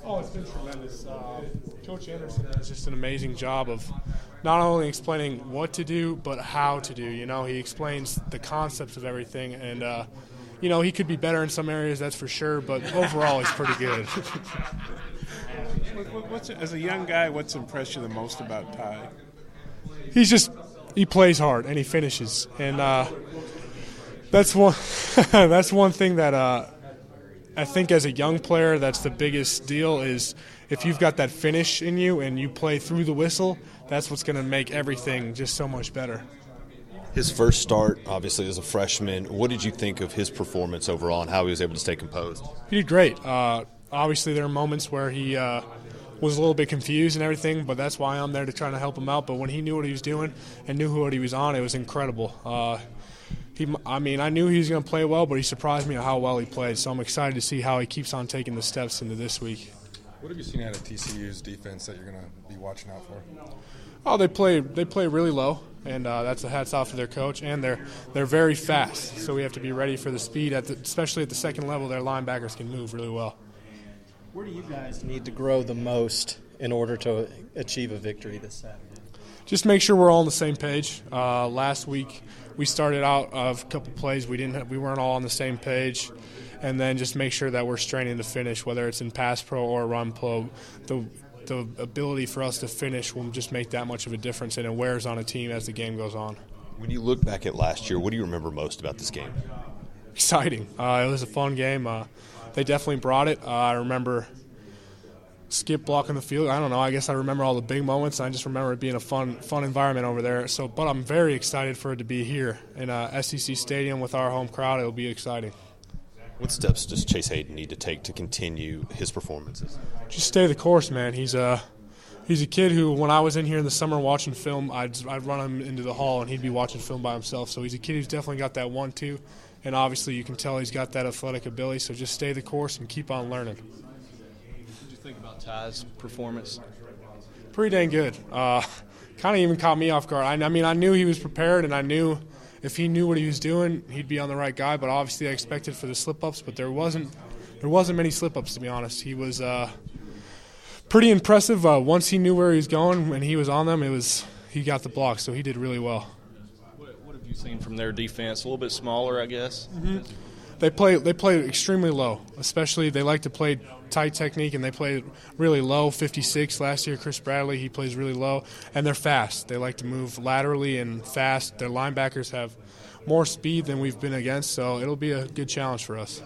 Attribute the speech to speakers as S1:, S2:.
S1: Oh, it's been tremendous. Coach Anderson does just an amazing job of not only explaining what to do, but how to do. You know, he explains the concepts of everything, and you know, he could be better in some areas, that's for sure. But overall, he's pretty good.
S2: As a young guy, what's impressed you the most about Ty?
S1: He plays hard and he finishes, and that's one that's one thing that I think as a young player, that's the biggest deal, is if you've got that finish in you and you play through the whistle, that's what's going to make everything just so much better.
S3: His first start, obviously, as a freshman, what did you think of his performance overall and how he was able to stay composed?
S1: He did great. Obviously, there are moments where he was a little bit confused and everything, but that's why I'm there to try to help him out. But when he knew what he was doing and knew what he was on, it was incredible. I knew he was going to play well, but he surprised me at how well he played. So I'm excited to see how he keeps on taking the steps into this week.
S4: What have you seen out of TCU's defense that you're going to be watching out for?
S1: Oh, they play really low, and that's a hats off to their coach. And they're very fast, so we have to be ready for the speed. Especially at the second level, their linebackers can move really well.
S5: Where do you guys need to grow the most in order to achieve a victory this Saturday?
S1: Just make sure we're all on the same page. Last week we started out of a couple plays we weren't all on the same page, and then just make sure that we're straining to finish, whether it's in pass pro or run pro. The ability for us to finish will just make that much of a difference, and it wears on a team as the game goes on.
S3: When you look back at last year, what do you remember most about this game?
S1: Exciting. It was a fun game. They definitely brought it. I remember Skip blocking the field. I don't know. I guess I remember all the big moments. I just remember it being a fun environment over there. But I'm very excited for it to be here in SEC Stadium with our home crowd. It'll be exciting.
S3: What steps does Chase Hayden need to take to continue his performances?
S1: Just stay the course, man. He's a kid who, when I was in here in the summer watching film, I'd run him into the hall and he'd be watching film by himself. So he's a kid who's definitely got that 1-2, and obviously you can tell he's got that athletic ability. So just stay the course and keep on learning.
S6: What did you think about Ty's performance?
S1: Pretty dang good. Kind of even caught me off guard. I mean, I knew he was prepared, and I knew if he knew what he was doing, he'd be on the right guy. But obviously I expected for the slip-ups, but there wasn't many slip-ups, to be honest. He was pretty impressive. Once he knew where he was going and he was on them, he got the block, so he did really well.
S6: What have you seen from their defense? A little bit smaller, I guess?
S1: Mm-hmm. They play extremely low. Especially they like to play tight technique, and they play really low. 56 last year, Chris Bradley, he plays really low, and they're fast. They like to move laterally and fast. Their linebackers have more speed than we've been against, so it'll be a good challenge for us.